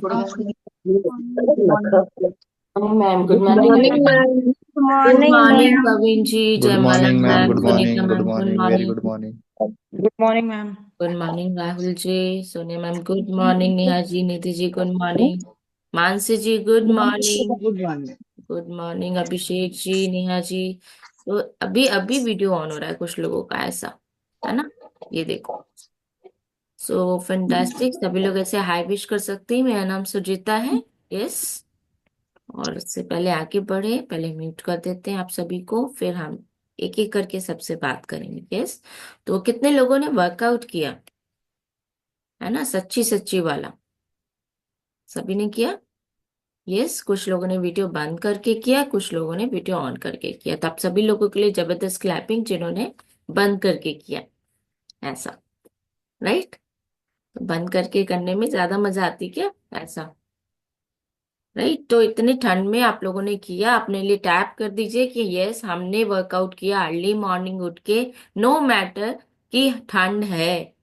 Good morning ma'am. Good good morning morning ma'am. Ma'am. Good good morning morning ma'am. Praveen ji, good Jayamala morning ma'am. Ma'am, good Sunita morning. Good ma'am, good morning. Very good morning. Morning. Good morning ma'am. Good morning Rahul ji, Sonia ma'am, good morning. Neha ji, Niti ji, good morning. Mansi ji, good morning. Good morning. Good morning Abhishek ji, Neha ji. तो अभी अभी video on हो रहा है कुछ लोगों का, ऐसा है ना। ये देखो। सो फैंटास्टिक, सभी लोग ऐसे हाई विश कर सकते हैं। मेरा नाम सुजीता है। यस। और उससे पहले आगे बढ़े, पहले म्यूट कर देते हैं आप सभी को, फिर हम एक एक करके सबसे बात करेंगे। यस। तो कितने लोगों ने वर्कआउट किया, है ना, सच्ची सच्ची वाला? सभी ने किया। यस। कुछ लोगों ने वीडियो बंद करके किया, कुछ लोगों ने वीडियो ऑन करके किया। तो आप सभी लोगों के लिए जबरदस्त क्लैपिंग जिन्होंने बंद करके किया, ऐसा। राइट। तो बंद करके करने में ज्यादा मजा आती क्या, ऐसा? राइट। तो इतनी ठंड में आप लोगों ने किया, अपने लिए टैप कर दीजिए कि यस, हमने वर्कआउट किया अर्ली मॉर्निंग उठ के। नो मैटर कि ठंड है।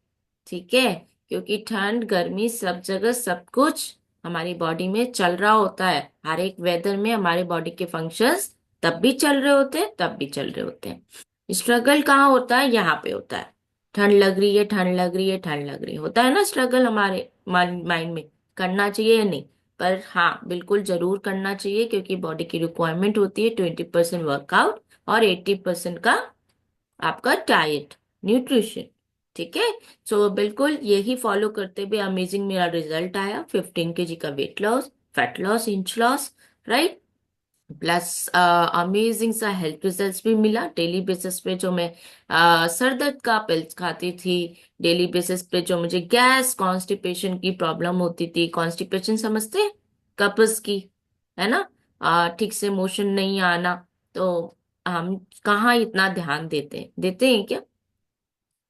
ठीक है। क्योंकि ठंड गर्मी सब जगह सब कुछ हमारी बॉडी में चल रहा होता है। हर एक वेदर में हमारे बॉडी के फंक्शंस तब भी चल रहे होते हैं, तब भी चल रहे होते हैं। स्ट्रगल कहाँ होता है? यहाँ पे होता है। ठंड लग रही है, ठंड लग रही है, ठंड लग रही है, होता है ना स्ट्रगल हमारे माइंड में। करना चाहिए या नहीं? पर हाँ, बिल्कुल जरूर करना चाहिए, क्योंकि बॉडी की रिक्वायरमेंट होती है 20% वर्कआउट और 80% का आपका डाइट, न्यूट्रिशन। ठीक है। सो बिल्कुल यही फॉलो करते हुए अमेजिंग मेरा रिजल्ट आया, 15 kg का weight loss, fat loss, inch loss. Right. Plus amazing सा हेल्थ रिजल्ट्स भी मिला। डेली बेसिस पे जो मैं सर दर्द का पिल्स खाती थी, डेली बेसिस पे जो मुझे गैस कॉन्स्टिपेशन की प्रॉब्लम होती थी, कॉन्स्टिपेशन समझते हैं? कब्ज की, है ना। ठीक से मोशन नहीं आना। तो हम कहाँ इतना ध्यान देते हैं क्या?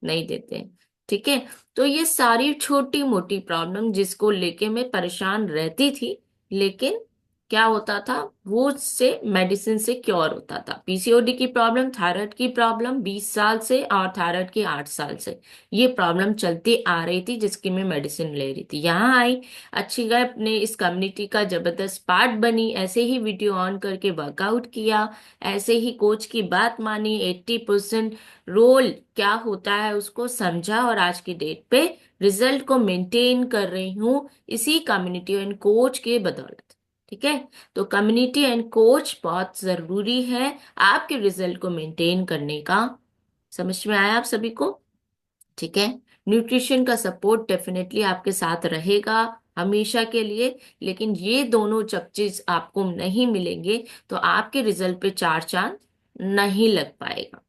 नहीं देते हैं। ठीक है। तो ये सारी छोटी मोटी प्रॉब्लम जिसको लेके मैं परेशान रहती थी, लेकिन क्या होता था, वो उससे मेडिसिन से क्योर होता था। पीसीओडी की प्रॉब्लम, थायराइड की प्रॉब्लम 20 साल से, और थायराइड की 8 साल से ये प्रॉब्लम चलती आ रही थी, जिसकी मैं मेडिसिन ले रही थी। यहाँ आई, अच्छी गए, अपने इस कम्युनिटी का जबरदस्त पार्ट बनी, ऐसे ही वीडियो ऑन करके वर्कआउट किया, ऐसे ही कोच की बात मानी, 80% रोल क्या होता है उसको समझा, और आज की डेट पे रिजल्ट को मेंटेन कर रही हूँ इसी कम्युनिटी एंड कोच के बदौलत। ठीक है। तो कम्युनिटी एंड कोच बहुत जरूरी है आपके रिजल्ट को मेंटेन करने का। समझ में आया आप सभी को? ठीक है। न्यूट्रिशन का सपोर्ट डेफिनेटली आपके साथ रहेगा हमेशा के लिए, लेकिन ये दोनों जब चीज आपको नहीं मिलेंगे, तो आपके रिजल्ट पे चार चांद नहीं लग पाएगा।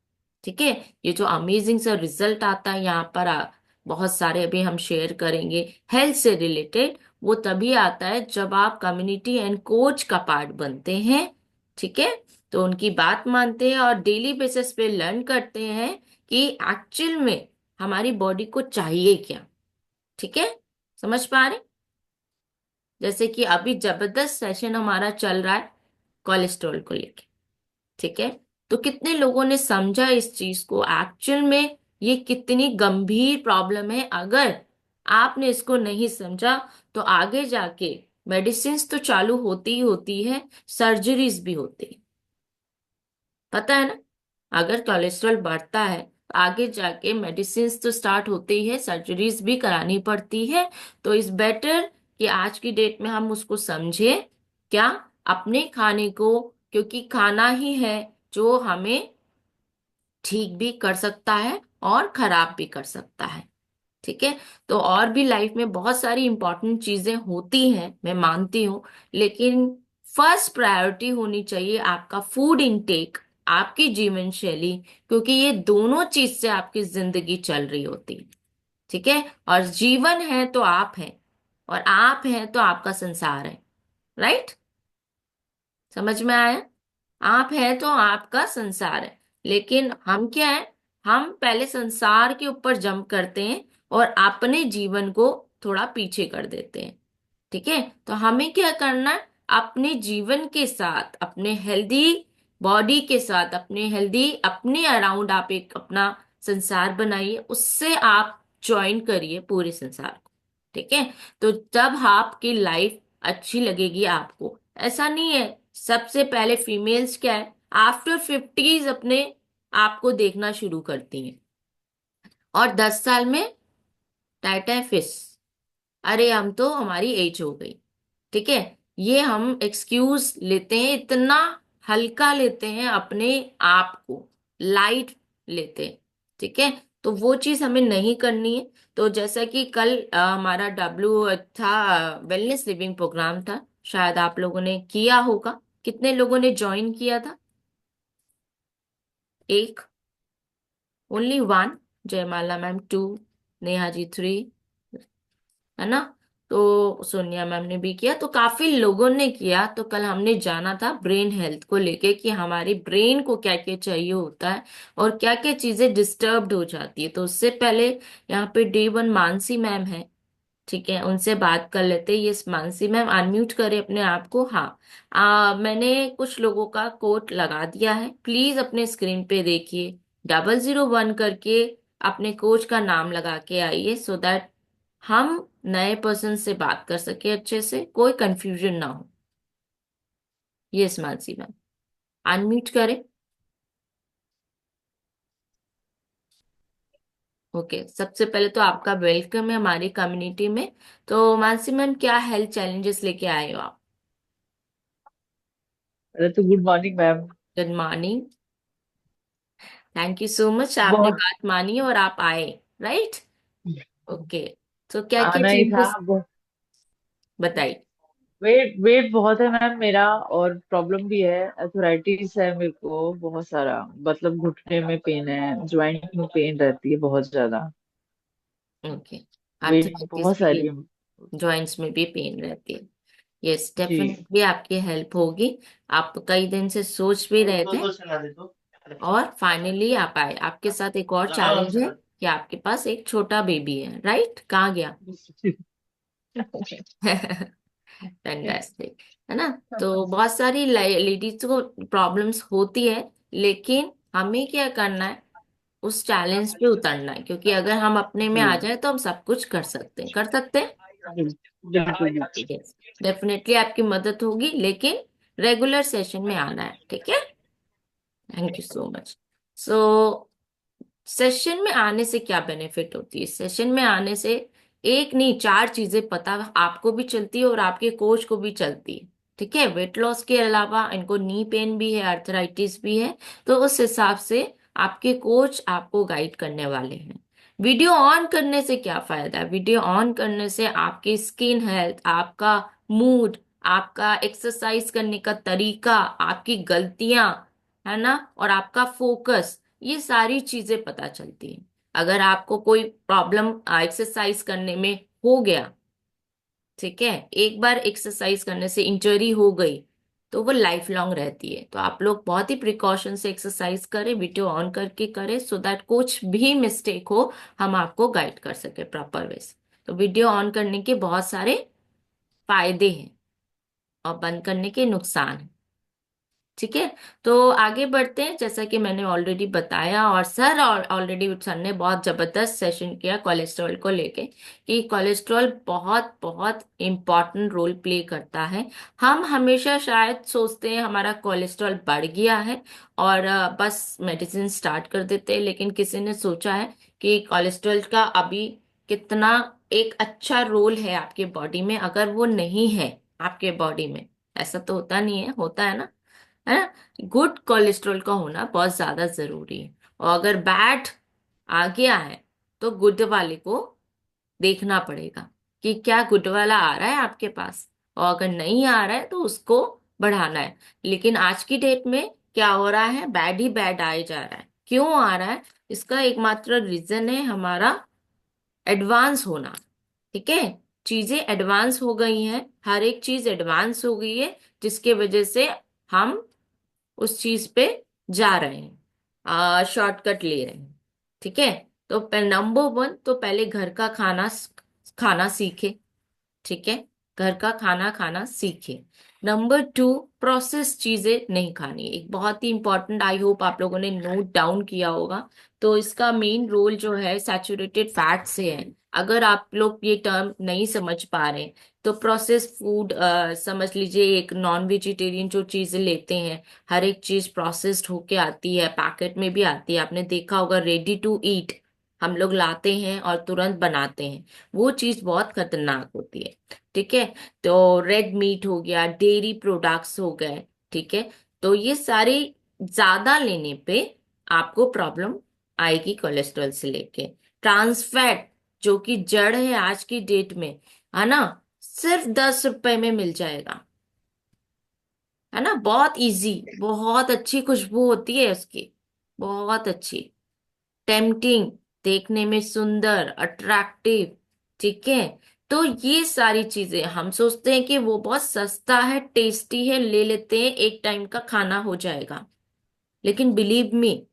ठीक है। ये जो अमेजिंग सा रिजल्ट आता है यहाँ पर, बहुत सारे अभी हम शेयर करेंगे हेल्थ से रिलेटेड, वो तभी आता है जब आप कम्युनिटी एंड कोच का पार्ट बनते हैं। ठीक है। तो उनकी बात मानते हैं और डेली बेसिस पे लर्न करते हैं कि एक्चुअल में हमारी बॉडी को चाहिए क्या। ठीक है। समझ पा रहे? जैसे कि अभी जबरदस्त सेशन हमारा चल रहा है कोलेस्ट्रॉल को लेके। ठीक है। तो कितने लोगों ने समझा इस चीज को एक्चुअल में ये कितनी गंभीर प्रॉब्लम है? अगर आपने इसको नहीं समझा, तो आगे जाके मेडिसिन तो चालू होती ही होती है, सर्जरीज भी होती है, पता है ना। अगर कोलेस्ट्रॉल बढ़ता है, तो आगे जाके मेडिसिन तो स्टार्ट होती ही है, सर्जरीज भी करानी पड़ती है। तो इस बेटर कि आज की डेट में हम उसको समझे, क्या, अपने खाने को, क्योंकि खाना ही है जो हमें ठीक भी कर सकता है और खराब भी कर सकता है। ठीक है। तो और भी लाइफ में बहुत सारी इंपॉर्टेंट चीजें होती हैं, मैं मानती हूँ, लेकिन फर्स्ट प्रायोरिटी होनी चाहिए आपका फूड इनटेक, आपकी जीवन शैली, क्योंकि ये दोनों चीज से आपकी जिंदगी चल रही होती है। ठीक है। और जीवन है तो आप हैं, और आप हैं तो आपका संसार है। राइट। समझ में आया? आप है तो आपका संसार है, लेकिन हम क्या है, हम पहले संसार के ऊपर जंप करते हैं और अपने जीवन को थोड़ा पीछे कर देते हैं। ठीक है। तो हमें क्या करना है, अपने जीवन के साथ, अपने हेल्दी बॉडी के साथ, अपने हेल्दी, अपने अराउंड आप एक अपना संसार बनाइए, उससे आप ज्वाइन करिए पूरे संसार को। ठीक है। तो तब आपकी लाइफ अच्छी लगेगी आपको। ऐसा नहीं है, सबसे पहले फीमेल्स क्या है, आफ्टर फिफ्टीज अपने आप को देखना शुरू करती हैं, और 10 साल में टाइटा फिश, अरे हम तो हमारी एज हो गई। ठीक है, ये हम एक्सक्यूज लेते हैं, इतना हल्का लेते हैं अपने आप को, लाइट लेते हैं। ठीक है, तो वो चीज हमें नहीं करनी है। तो जैसा कि कल हमारा था, वेलनेस लिविंग प्रोग्राम था, शायद आप लोगों ने किया होगा। कितने लोगों ने ज्वाइन किया था? एक, ओनली वन। जयमाला मैम 2, नेहा जी 3, है ना? तो सोनिया मैम ने भी किया, तो काफी लोगों ने किया। तो कल हमने जाना था ब्रेन हेल्थ को लेके, कि हमारी ब्रेन को क्या क्या चाहिए होता है और क्या क्या चीजें डिस्टर्ब्ड हो जाती है। तो उससे पहले यहाँ पे डे 1 मानसी मैम है, ठीक है, उनसे बात कर लेते हैं। ये मानसी मैम अनम्यूट करें अपने आप को। हाँ, मैंने कुछ लोगों का कोड लगा दिया है, प्लीज अपने स्क्रीन पे देखिए, 001 करके अपने कोच का नाम लगा के आइए, सो दैट हम नए पर्सन से बात कर सके अच्छे से, कोई कंफ्यूजन ना हो। यस मानसी मैम, अनम्यूट करें। ओके, सबसे पहले तो आपका वेलकम है हमारी कम्युनिटी में। तो मानसी मैम, क्या हेल्थ चैलेंजेस लेके आए हो आप? अरे तो good morning ma'am. Good morning. Thank you so much, आपने बहुत बात मानी और आप आए, राइट? ओके, तो क्या क्या आना ही था। चेंजेस बताइए। वेट वेट बहुत है मैम मेरा, और प्रॉब्लम भी है, अर्थराइटिस है मेरे को बहुत सारा। मतलब घुटने में पेन है, ज्वाइंट में पेन रहती है बहुत ज्यादा। ओके, वेट आर्थराइटिस बहुत भी, सारी है। जॉइंट्स में भी पेन रहती है। यस, जी। डेफिनेटली आपकी हेल्प होगी। आप कई दिन से सोच भी रहे थे, और फाइनली आप आए। आपके साथ एक और चैलेंज है कि आपके पास एक छोटा बेबी है, राइट? कहाँ गया? फैंटास्टिक, है ना? तो बहुत सारी लेडीज को प्रॉब्लम्स होती है, लेकिन हमें क्या करना है, उस चैलेंज पे उतरना है, क्योंकि अगर हम अपने में आ जी। जाए तो हम सब कुछ कर सकते हैं, कर सकते हैं। बिल्कुल बिल्कुल। यस, डेफिनेटली आपकी मदद होगी, लेकिन रेगुलर सेशन में आना है, ठीक है? Thank you so much. So session में आने से क्या बेनिफिट होती है? सेशन में आने से एक नहीं, चार चीजें पता आपको भी चलती है और आपके कोच को भी चलती है। ठीक है, वेट लॉस के अलावा इनको नी पेन भी है, आर्थराइटिस भी है। तो उस हिसाब से आपके कोच आपको गाइड करने वाले हैं। वीडियो ऑन करने से क्या फायदा है? वीडियो ऑन करने से आपकी स्किन हेल्थ, आपका मूड, आपका एक्सरसाइज करने का तरीका, आपकी गलतियां, है ना, और आपका फोकस, ये सारी चीजें पता चलती हैं। अगर आपको कोई प्रॉब्लम एक्सरसाइज करने में हो गया, ठीक है, एक बार एक्सरसाइज करने से इंजरी हो गई, तो वो लाइफ लॉन्ग रहती है। तो आप लोग बहुत ही प्रिकॉशन से एक्सरसाइज करें, वीडियो ऑन करके करें, सो दैट कुछ भी मिस्टेक हो हम आपको गाइड कर सके प्रॉपर वे से। तो वीडियो ऑन करने के बहुत सारे फायदे हैं, और बंद करने के नुकसान हैं। ठीक है, तो आगे बढ़ते हैं। जैसा कि मैंने ऑलरेडी बताया, और सर ऑलरेडी सर ने बहुत जबरदस्त सेशन किया कोलेस्ट्रॉल को लेके, कि कोलेस्ट्रॉल बहुत बहुत इम्पॉर्टेंट रोल प्ले करता है। हम हमेशा शायद सोचते हैं हमारा कोलेस्ट्रॉल बढ़ गया है और बस मेडिसिन स्टार्ट कर देते हैं, लेकिन किसी ने सोचा है कि कोलेस्ट्रॉल का अभी कितना एक अच्छा रोल है आपके बॉडी में? अगर वो नहीं है आपके बॉडी में, ऐसा तो होता नहीं है, होता है ना, है ना? गुड कोलेस्ट्रॉल का होना बहुत ज्यादा जरूरी है। और अगर बैड आ गया है, तो गुड वाले को देखना पड़ेगा कि क्या गुड वाला आ रहा है आपके पास, और अगर नहीं आ रहा है तो उसको बढ़ाना है। लेकिन आज की डेट में क्या हो रहा है, बैड ही बैड आए जा रहा है। क्यों आ रहा है? इसका एकमात्र रीजन है हमारा एडवांस होना। ठीक है, चीजें एडवांस हो गई हैं, हर एक चीज एडवांस हो गई है, जिसके वजह से हम उस चीज पे जा रहे हैं, शॉर्टकट ले रहे हैं। ठीक है, तो नंबर 1 तो पहले घर का खाना खाना सीखे। ठीक है, घर का खाना खाना सीखे। नंबर टू, प्रोसेस चीजें नहीं खानी। एक बहुत ही इंपॉर्टेंट, आई होप आप लोगों ने नोट डाउन किया होगा। तो इसका मेन रोल जो है सैचुरेटेड फैट से है। अगर आप लोग ये टर्म नहीं समझ पा रहे हैं, तो प्रोसेस फूड समझ लीजिए, एक नॉन वेजिटेरियन जो चीजें लेते हैं, हर एक चीज प्रोसेस्ड होके आती है, पैकेट में भी आती है। आपने देखा होगा रेडी टू ईट हम लोग लाते हैं और तुरंत बनाते हैं, वो चीज बहुत खतरनाक होती है। ठीक है। तो रेड मीट हो गया, डेयरी प्रोडक्ट्स हो गए। ठीक है। तो ये सारे ज्यादा लेने पे आपको प्रॉब्लम आएगी कोलेस्ट्रॉल से लेके। ट्रांस फैट, जो कि जड़ है आज की डेट में, है ना, सिर्फ 10 रुपए में मिल जाएगा। है ना, बहुत इजी, बहुत अच्छी खुशबू होती है उसकी, बहुत अच्छी, टेम्पटिंग, देखने में सुंदर, अट्रैक्टिव। ठीक है। तो ये सारी चीजें हम सोचते हैं कि वो बहुत सस्ता है, टेस्टी है, ले लेते हैं, एक टाइम का खाना हो जाएगा। लेकिन बिलीव मी,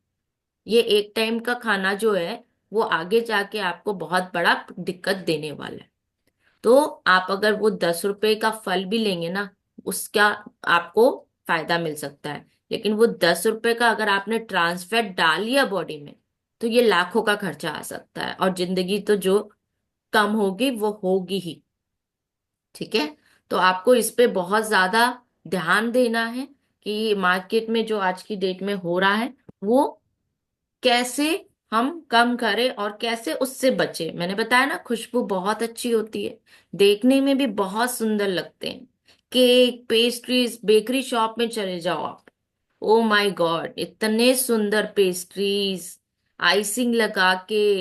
ये एक टाइम का खाना जो है, वो आगे जाके आपको बहुत बड़ा दिक्कत देने वाला है। तो आप अगर वो 10 रुपए का फल भी लेंगे ना, उसका आपको फायदा मिल सकता है। लेकिन वो 10 रुपए का अगर आपने ट्रांसफैट डाल लिया बॉडी में, तो ये लाखों का खर्चा आ सकता है, और जिंदगी तो जो कम होगी वो होगी ही। ठीक है। तो आपको इस पे बहुत ज्यादा ध्यान देना है कि मार्केट में जो आज की डेट में हो रहा है, वो कैसे हम कम करें और कैसे उससे बचे। मैंने बताया ना, खुशबू बहुत अच्छी होती है, देखने में भी बहुत सुंदर लगते हैं। केक, पेस्ट्रीज, बेकरी शॉप में चले जाओ आप, ओ माय गॉड, इतने सुंदर पेस्ट्रीज, आइसिंग लगा के,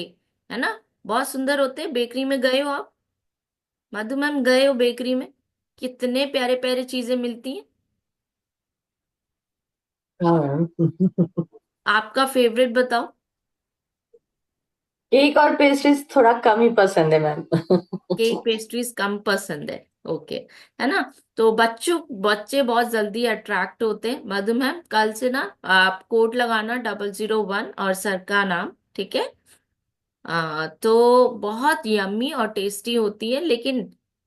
है ना, बहुत सुंदर होते हैं। बेकरी में गए हो आप, मधु मैम गए हो बेकरी में, कितने प्यारे प्यारे चीजें मिलती हैं। हाँ मैम। आपका फेवरेट बताओ। केक और पेस्ट्रीज थोड़ा कम ही पसंद है मैम। केक पेस्ट्रीज कम पसंद है, ओके, है ना। तो बच्चे बहुत जल्दी अट्रैक्ट होते हैं। मधु मैम, कल से ना आप कोड लगाना 001 और सर का नाम, ठीक है। तो बहुत यम्मी और टेस्टी होती है, लेकिन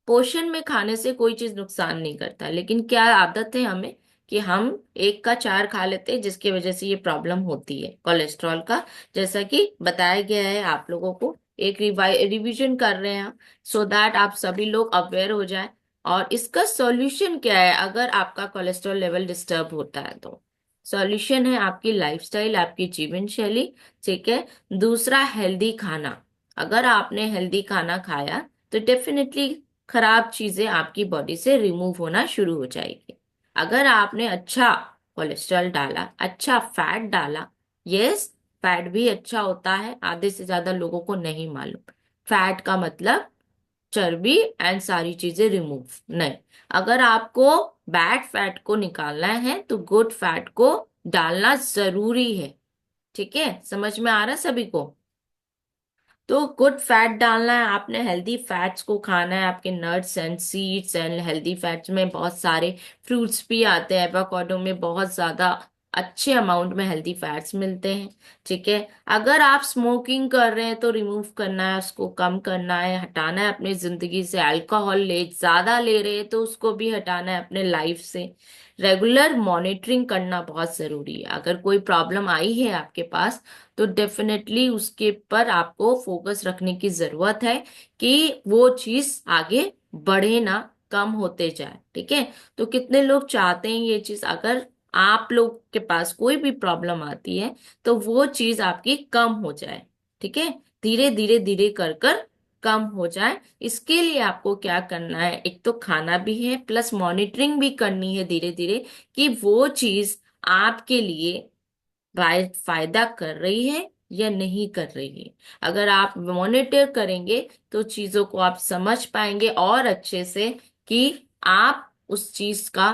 पोषण में खाने से कोई चीज नुकसान नहीं करता। लेकिन क्या आदत है हमें कि हम एक का चार खा लेते हैं, जिसकी वजह से ये प्रॉब्लम होती है कोलेस्ट्रॉल का। जैसा कि बताया गया है आप लोगों को, एक रिवीजन कर रहे हैं हम, सो दैट आप सभी लोग अवेयर हो जाए। और इसका सॉल्यूशन क्या है अगर आपका कोलेस्ट्रॉल लेवल डिस्टर्ब होता है? तो सॉल्यूशन है आपकी लाइफस्टाइल, आपकी जीवन शैली। ठीक है। दूसरा, हेल्दी खाना। अगर आपने हेल्दी खाना खाया, तो डेफिनेटली खराब चीजें आपकी बॉडी से रिमूव होना शुरू हो जाएगी। अगर आपने अच्छा कोलेस्ट्रॉल डाला, अच्छा फैट डाला, यस, फैट भी अच्छा होता है, आधे से ज्यादा लोगों को नहीं मालूम। फैट का मतलब चर्बी एंड सारी चीजें रिमूव नहीं। अगर आपको बैड फैट को निकालना है, तो गुड फैट को डालना जरूरी है। ठीक है, समझ में आ रहा है सभी को? तो गुड फैट डालना है आपने, हेल्दी फैट्स को खाना है, आपके nuts and seeds and healthy fats में बहुत सारे फ्रूट्स भी आते हैं, एवोकाडो में बहुत ज्यादा अच्छे अमाउंट में हेल्दी फैट्स मिलते हैं। ठीक है। अगर आप स्मोकिंग कर रहे हैं, तो रिमूव करना है, उसको कम करना है, हटाना है अपनी जिंदगी से। अल्कोहल ज्यादा ले रहे हैं, तो उसको भी हटाना है अपने लाइफ से। रेगुलर मॉनिटरिंग करना बहुत जरूरी है। अगर कोई प्रॉब्लम आई है आपके पास, तो डेफिनेटली उसके पर आपको फोकस रखने की जरूरत है कि वो चीज आगे बढ़े ना, कम होते जाए। ठीक है। तो कितने लोग चाहते हैं ये चीज, अगर आप लोग के पास कोई भी प्रॉब्लम आती है, तो वो चीज आपकी कम हो जाए। ठीक है। धीरे धीरे धीरे कर कर कम हो जाए। इसके लिए आपको क्या करना है, एक तो खाना भी है, प्लस मॉनिटरिंग भी करनी है धीरे धीरे, कि वो चीज आपके लिए फायदा कर रही है या नहीं कर रही है। अगर आप मॉनिटर करेंगे, तो चीजों को आप समझ पाएंगे और अच्छे से, कि आप उस चीज का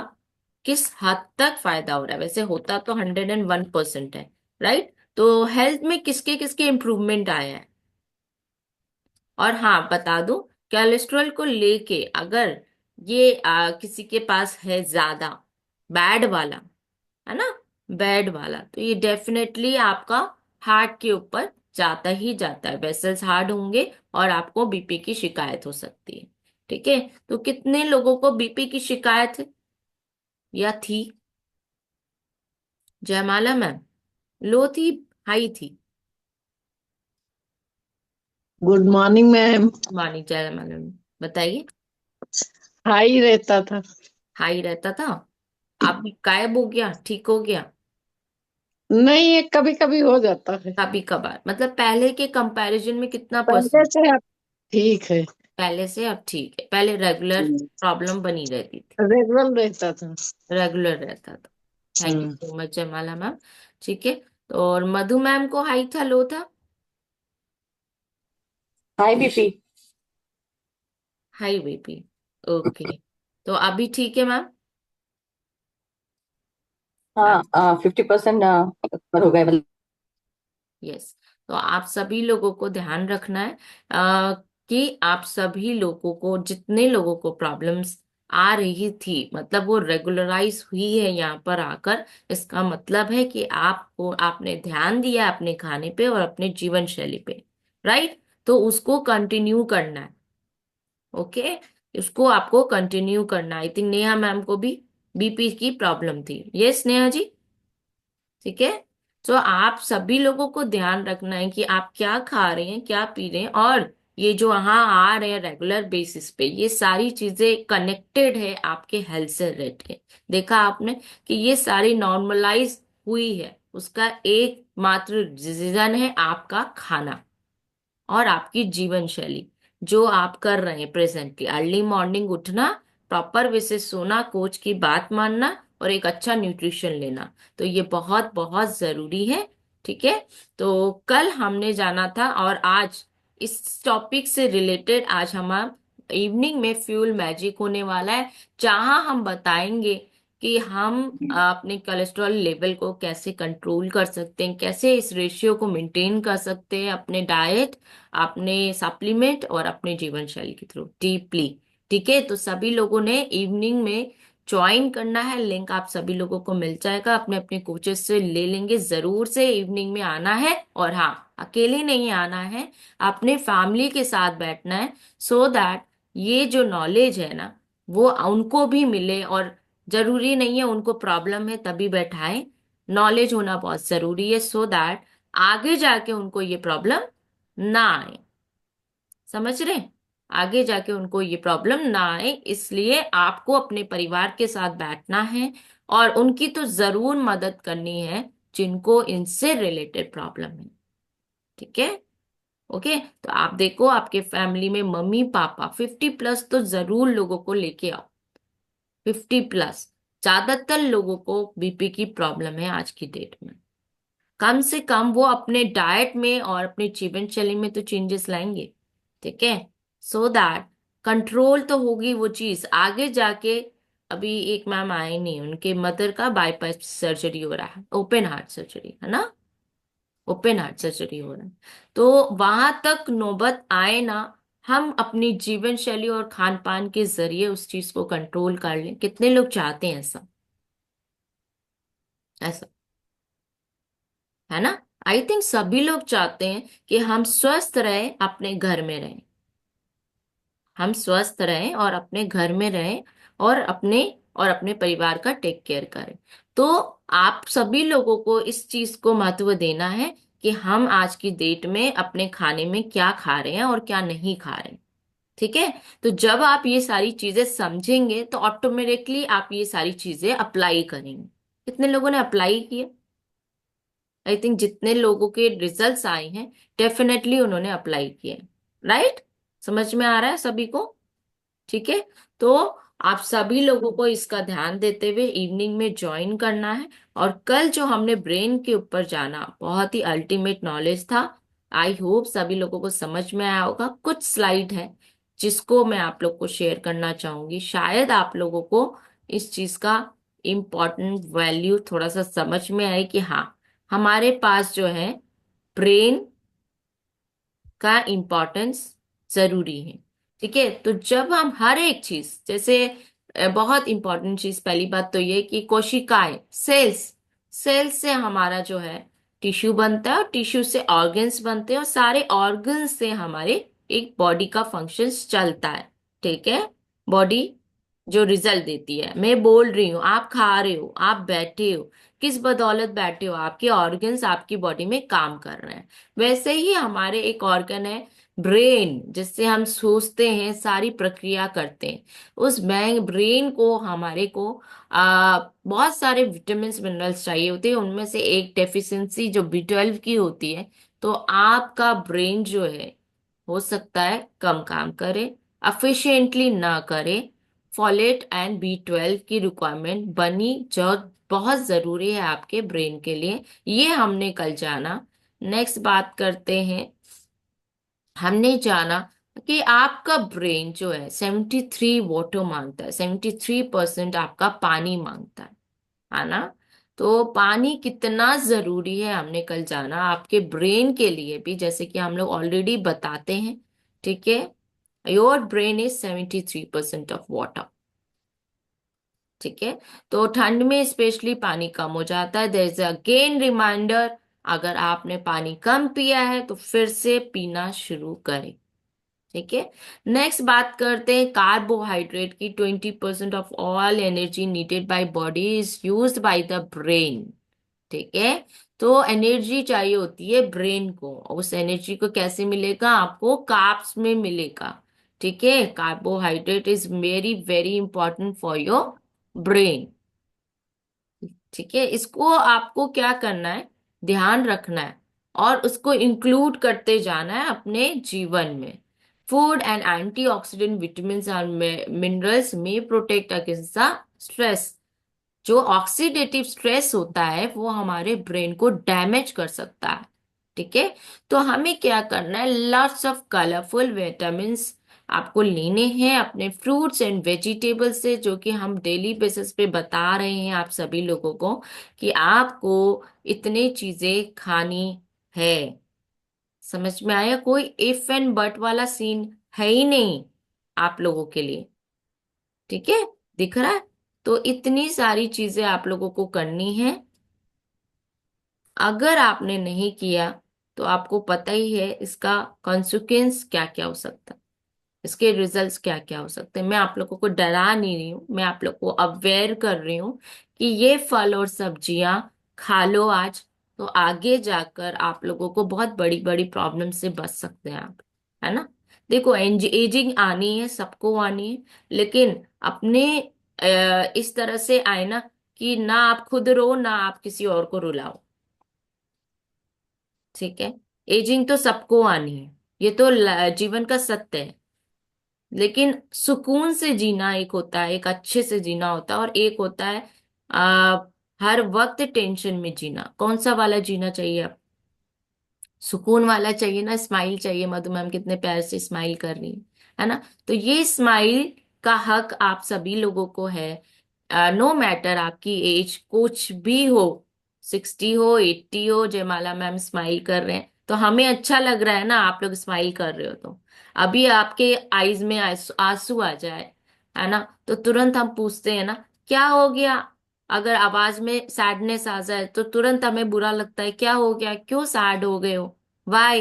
किस हद तक फायदा हो रहा है। वैसे होता तो 101% है, राइट? तो हेल्थ में किसके किसके इम्प्रूवमेंट आए हैं? और हाँ, बता दूं, कोलेस्ट्रॉल को लेके अगर ये किसी के पास है ज्यादा, बैड वाला, है ना, बैड वाला, तो ये डेफिनेटली आपका हार्ट के ऊपर जाता ही जाता है। वेसल्स हार्ड होंगे और आपको बीपी की शिकायत हो सकती है। ठीक है। तो कितने लोगों को बीपी की शिकायत है या थी? जयमाला मैम, लो थी, हाई थी? Good morning ma'am. मानी जयमाला मैम, बताइए। हाई रहता था। हाई रहता था। आप गायब हो गया, ठीक हो गया? नहीं, ये कभी कभी हो जाता है। कभी कभार मतलब पहले के कंपैरिजन में कितना पहले परसेंट? से अब ठीक है। पहले से अब ठीक है, पहले रेगुलर प्रॉब्लम बनी रहती थी। रेगुलर रहता था। रेगुलर रहता था। Thank you hmm. So much जयमाला मैम। ठीक है। तो और मधु मैम को हाई था, लो था? High BP. High BP. Okay. तो अभी ठीक है मैम? हाँ, 50% कवर हो गए मतलब। यस। तो आप सभी लोगों को ध्यान रखना है कि आप सभी लोगों को, जितने लोगों को प्रॉब्लम्स आ रही थी, मतलब वो रेगुलराइज हुई है यहाँ पर आकर, इसका मतलब है कि आपको, आपने ध्यान दिया है अपने खाने पे और अपने जीवन शैली पे। राइट? तो उसको कंटिन्यू करना है। ओके। उसको आपको कंटिन्यू करना है। आई थिंक नेहा मैम को भी बीपी की प्रॉब्लम थी। यस नेहा जी? ठीक है। तो आप सभी लोगों को ध्यान रखना है कि आप क्या खा रहे हैं, क्या पी रहे हैं, और ये जो यहाँ आ रहे हैं रेगुलर बेसिस पे, ये सारी चीजें कनेक्टेड है आपके हेल्थ से रिलेटेड। देखा आपने कि ये सारी नॉर्मलाइज हुई है, उसका एकमात्र रीजन है आपका खाना और आपकी जीवन शैली, जो आप कर रहे हैं प्रेजेंटली। अर्ली मॉर्निंग उठना, प्रॉपर वे से सोना, कोच की बात मानना, और एक अच्छा न्यूट्रिशन लेना, तो ये बहुत बहुत जरूरी है। ठीक है। तो कल हमने जाना था, और आज इस टॉपिक से रिलेटेड आज हम इवनिंग में फ्यूल मैजिक होने वाला है, जहां हम बताएंगे कि हम अपने कोलेस्ट्रॉल लेवल को कैसे कंट्रोल कर सकते हैं, कैसे इस रेशियो को मेंटेन कर सकते हैं अपने डाइट, अपने सप्लीमेंट और अपने जीवन शैली के थ्रू डीपली। ठीक है। तो सभी लोगों ने इवनिंग में ज्वाइन करना है। लिंक आप सभी लोगों को मिल जाएगा, अपने अपने कोचेस से ले लेंगे। जरूर से इवनिंग में आना है, और हाँ, अकेले नहीं आना है, अपने फैमिली के साथ बैठना है, सो दैट ये जो नॉलेज है ना, वो उनको भी मिले। और जरूरी नहीं है उनको प्रॉब्लम है तभी बैठाए, नॉलेज होना बहुत जरूरी है, सो दैट आगे जाके उनको ये प्रॉब्लम ना आए। समझ रहे हैं? आगे जाके उनको ये प्रॉब्लम ना आए, इसलिए आपको अपने परिवार के साथ बैठना है और उनकी तो जरूर मदद करनी है, जिनको इनसे रिलेटेड प्रॉब्लम है। ठीक है। ओके। तो आप देखो, आपके फैमिली में मम्मी पापा 50+ तो जरूर लोगों को लेके आओ। 50+। ज्यादातर लोगों को बीपी की प्रॉब्लम है आज की डेट में। कम से कम वो अपने डाइट में और अपने जीवन शैली में तो चेंजेस लाएंगे। ठीक है। सो दैट कंट्रोल तो होगी वो चीज आगे जाके। अभी एक मैम आए नहीं, उनके मदर का बाईपास सर्जरी हो रहा है, ओपन हार्ट सर्जरी है ना, ओपन हार्ट सर्जरी हो रहा है। तो वहां तक नौबत आए ना, हम अपनी जीवन शैली और खान पान के जरिए उस चीज को कंट्रोल कर लें। कितने लोग चाहते हैं ऐसा? ऐसा, है ना? आई थिंक सभी लोग चाहते हैं कि हम स्वस्थ रहें, अपने घर में रहें, हम स्वस्थ रहें और अपने घर में रहें, और अपने परिवार का टेक केयर करें। तो आप सभी लोगों को इस चीज को महत्व देना है कि हम आज की डेट में अपने खाने में क्या खा रहे हैं और क्या नहीं खा रहे हैं। ठीक है। तो जब आप ये सारी चीजें समझेंगे तो ऑटोमेटिकली आप ये सारी चीजें अप्लाई करेंगे। कितने लोगों ने अप्लाई किए? आई थिंक जितने लोगों के रिजल्ट्स आए हैं, डेफिनेटली उन्होंने अप्लाई किए। राइट? समझ में आ रहा है सभी को? ठीक है। तो आप सभी लोगों को इसका ध्यान देते हुए इवनिंग में ज्वाइन करना है। और कल जो हमने ब्रेन के ऊपर जाना, बहुत ही अल्टीमेट नॉलेज था। आई होप सभी लोगों को समझ में आया होगा। कुछ स्लाइड है जिसको मैं आप लोग को शेयर करना चाहूंगी, शायद आप लोगों को इस चीज का इम्पोर्टेंट वैल्यू थोड़ा सा समझ में आए कि हाँ, हमारे पास जो है ब्रेन का इम्पोर्टेंस जरूरी है। ठीक है। तो जब हम हर एक चीज, जैसे बहुत इंपॉर्टेंट चीज, पहली बात तो ये कि कोशिकाएं, सेल्स, सेल्स से हमारा जो है टिश्यू बनता है, और टिश्यू से ऑर्गन्स बनते हैं, और सारे ऑर्गन्स से हमारे एक बॉडी का फंक्शंस चलता है। ठीक है। बॉडी जो रिजल्ट देती है, मैं बोल रही हूँ, आप खा रहे हो, आप बैठे हो, किस बदौलत बैठे हो, आपके ऑर्गन्स आपकी बॉडी में काम कर रहे हैं। वैसे ही हमारे एक ऑर्गन है ब्रेन, जिससे हम सोचते हैं, सारी प्रक्रिया करते हैं। उस ब्रेन को हमारे को बहुत सारे विटामिन मिनरल्स चाहिए होते हैं, उनमें से एक डेफिशिएंसी जो B12 की होती है। तो आपका ब्रेन जो है, हो सकता है कम काम करे, अफिशिएंटली ना करे। फॉलेट एंड B12 की रिक्वायरमेंट बनी, जो बहुत जरूरी है आपके ब्रेन के लिए। ये हमने कल जाना। नेक्स्ट बात करते हैं। हमने जाना कि आपका ब्रेन जो है 73 वाटर मांगता है, 73% आपका पानी मांगता है ना। तो पानी कितना जरूरी है हमने कल जाना आपके ब्रेन के लिए भी, जैसे कि हम लोग ऑलरेडी बताते हैं। ठीक है। Your brain is 73% of water. ठीक है। तो ठंड में स्पेशली पानी कम हो जाता है। देयर इज अगेन रिमाइंडर, अगर आपने पानी कम पिया है तो फिर से पीना शुरू करें। ठीक है। नेक्स्ट बात करते हैं कार्बोहाइड्रेट की। 20% of all energy needed by body is used by the brain. ठीक है। तो एनर्जी चाहिए होती है ब्रेन को, और उस एनर्जी को कैसे मिलेगा, आपको कार्ब्स में मिलेगा। ठीक है। Carbohydrate is very very important for your brain. ठीक है। इसको आपको क्या करना है, ध्यान रखना है, और उसको इंक्लूड करते जाना है अपने जीवन में। फूड एंड एंटीऑक्सीडेंट विटामिन और मिनरल्स में प्रोटेक्ट अगेंस्ट द स्ट्रेस। जो ऑक्सीडेटिव स्ट्रेस होता है वो हमारे ब्रेन को डैमेज कर सकता है। ठीक है। तो हमें क्या करना है, लॉट्स ऑफ कलरफुल विटामिन आपको लेने हैं अपने फ्रूट्स एंड वेजिटेबल्स से, जो कि हम डेली बेसिस पे बता रहे हैं आप सभी लोगों को कि आपको इतने चीजें खानी है। समझ में आया? कोई इफ एंड बट वाला सीन है ही नहीं आप लोगों के लिए। ठीक है। दिख रहा है? तो इतनी सारी चीजें आप लोगों को करनी है। अगर आपने नहीं किया तो आपको पता ही है इसका कॉन्सिक्वेंस क्या क्या हो सकता है, इसके रिजल्ट्स क्या क्या हो सकते हैं। मैं आप लोगों को डरा नहीं रही हूँ, मैं आप लोग को अवेयर कर रही हूँ कि ये फल और सब्जियां खा लो आज, तो आगे जाकर आप लोगों को बहुत बड़ी बड़ी प्रॉब्लम से बच सकते हैं आप। है ना। देखो, एजिंग आनी है, सबको आनी है, लेकिन अपने इस तरह से आए ना कि ना आप खुद रो, ना आप किसी और को रुलाओ। ठीक है। एजिंग तो सबको आनी है, ये तो जीवन का सत्य है। लेकिन सुकून से जीना एक होता है, एक अच्छे से जीना होता है, और एक होता है आ, हर वक्त टेंशन में जीना। कौन सा वाला जीना चाहिए आप? सुकून वाला चाहिए ना, स्माइल चाहिए। मधु मैम कितने प्यार से स्माइल कर रही है ना। तो ये स्माइल का हक आप सभी लोगों को है। नो मैटर आपकी एज कुछ भी हो, 60 हो, 80 हो, जयमाला मैम स्माइल कर रहे हैं तो हमें अच्छा लग रहा है ना, आप लोग स्माइल कर रहे हो तो। अभी आपके आईज में आंसू आ जाए, है ना, तो तुरंत हम पूछते हैं ना, क्या हो गया। अगर आवाज में सैडनेस आ जाए तो तुरंत हमें बुरा लगता है, क्या हो गया, क्यों सैड हो गए हो, वाई।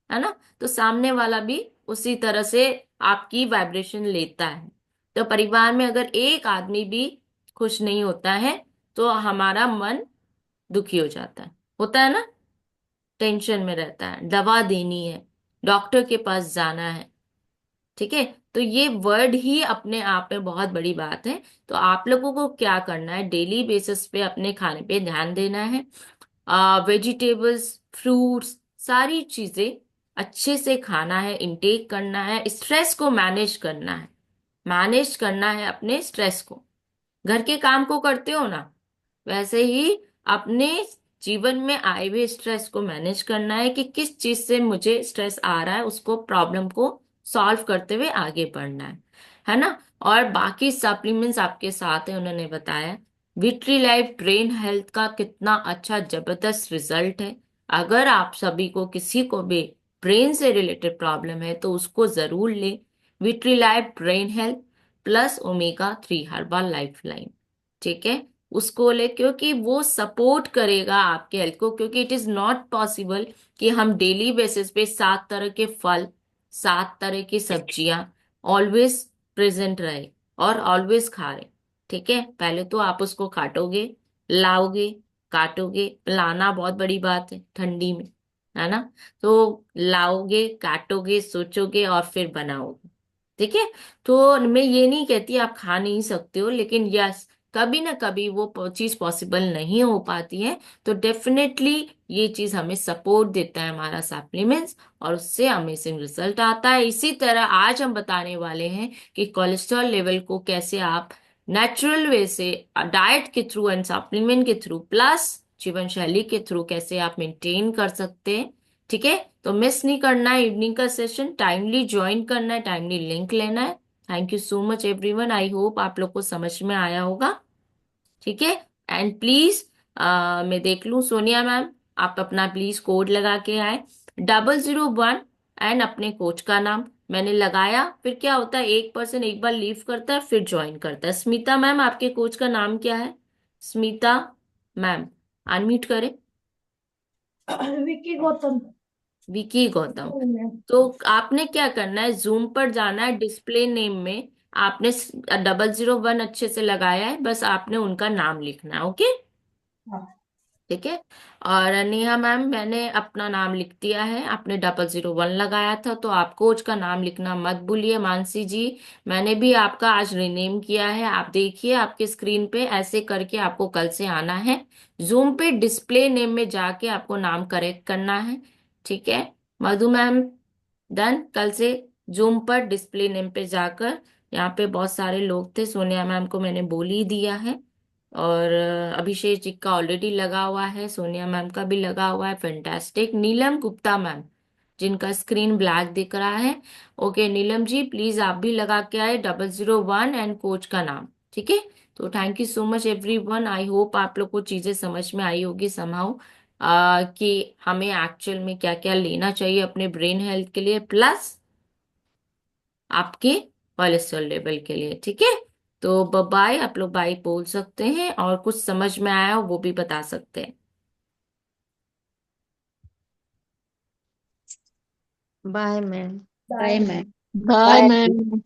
है ना। तो सामने वाला भी उसी तरह से आपकी वाइब्रेशन लेता है। तो परिवार में अगर एक आदमी भी खुश नहीं होता है तो हमारा मन दुखी हो जाता है, होता है ना। टेंशन में रहता है, दवा देनी है, डॉक्टर के पास जाना है। ठीक है। तो ये वर्ड ही अपने आप में बहुत बड़ी बात है। तो आप लोगों को क्या करना है, डेली बेसिस पे अपने खाने पे ध्यान देना है। वेजिटेबल्स, फ्रूट्स, सारी चीजें अच्छे से खाना है, इंटेक करना है, स्ट्रेस को मैनेज करना है। मैनेज करना है अपने स्ट्रेस को। घर के काम को करते हो ना, वैसे ही अपने जीवन में आए हुए स्ट्रेस को मैनेज करना है कि किस चीज से मुझे स्ट्रेस आ रहा है, उसको प्रॉब्लम को सॉल्व करते हुए आगे बढ़ना है ना। और बाकी सप्लीमेंट्स आपके साथ है, उन्होंने बताया। विट्री लाइफ ब्रेन हेल्थ का कितना अच्छा जबरदस्त रिजल्ट है। अगर आप सभी को किसी को भी ब्रेन से रिलेटेड प्रॉब्लम है तो उसको जरूर ले। विट्री life brain health plus omega 3 Herbalife line. ठीक है। उसको ले, क्योंकि वो सपोर्ट करेगा आपके हेल्थ को, क्योंकि इट इज नॉट पॉसिबल कि हम डेली बेसिस पे 7 तरह के फल, 7 तरह की सब्जियां, ऑलवेज प्रेजेंट रहे और ऑलवेज खा रहे। ठीक है, पहले तो आप उसको काटोगे, लाओगे, काटोगे। लाना बहुत बड़ी बात है ठंडी में, है ना। तो लाओगे, काटोगे, सोचोगे और फिर बनाओगे। ठीक है। तो मैं ये नहीं कहती आप खा नहीं सकते हो, लेकिन यस, कभी ना कभी वो चीज पॉसिबल नहीं हो पाती है। तो डेफिनेटली ये चीज हमें सपोर्ट देता है हमारा सप्लीमेंट्स, और उससे अमेजिंग रिजल्ट आता है। इसी तरह आज हम बताने वाले हैं कि कोलेस्ट्रॉल लेवल को कैसे आप नेचुरल वे से, डाइट के थ्रू एंड सप्लीमेंट के थ्रू प्लस जीवन शैली के थ्रू कैसे आप मेंटेन कर सकते हैं। ठीक है। तो मिस नहीं करना है इवनिंग का सेशन, टाइमली ज्वाइन करना है, टाइमली लिंक लेना है। Thank you so much everyone, I hope आप लोग को समझ में आया होगा। ठीक है। एंड प्लीज, मैं देख लूं सोनिया मैम, आप अपना प्लीज कोड लगा के आए, 001, एंड अपने कोच का नाम मैंने लगाया। फिर क्या होता है, एक पर्सन एक बार लीव करता है फिर ज्वाइन करता है। स्मिता मैम, आपके कोच का नाम क्या है? स्मिता मैम, अनम्यूट करें। विकी गौतम। विकी गौतम। तो आपने क्या करना है, जूम पर जाना है, डिस्प्ले नेम में आपने 001 अच्छे से लगाया है, बस आपने उनका नाम लिखना है। ओके। हाँ। ठीक है। और नेहा मैम, मैंने अपना नाम लिख दिया है, आपने 001 लगाया था, तो आप कोच का नाम लिखना मत भूलिए। मानसी जी, मैंने भी आपका आज रिनेम किया है, आप देखिए आपके स्क्रीन पे, ऐसे करके आपको कल से आना है। जूम पे डिस्प्ले नेम में जाके आपको नाम करेक्ट करना है। ठीक है। मधु मैम, डन। कल से जूम पर डिस्प्ले नेम पे जाकर, यहाँ पे बहुत सारे लोग थे, सोनिया मैम को मैंने बोल ही दिया है, और अभिषेक जी का ऑलरेडी लगा हुआ है, सोनिया मैम का भी लगा हुआ है, फैंटास्टिक। नीलम गुप्ता मैम, जिनका स्क्रीन ब्लैक दिख रहा है, ओके नीलम जी प्लीज आप भी लगा के आए 001 एंड कोच का नाम। ठीक है। तो thank you so much everyone, I hope आप लोग को चीजें समझ में आई होगी समहाउ, कि हमें एक्चुअल में क्या क्या लेना चाहिए अपने ब्रेन हेल्थ के लिए, प्लस आपके कोलेस्ट्रॉल लेवल के लिए। ठीक है। तो बाय, आप लोग बाय बोल सकते हैं, और कुछ समझ में आया हो वो भी बता सकते हैं। Bye ma'am. Bye. Bye bye. Ma'am.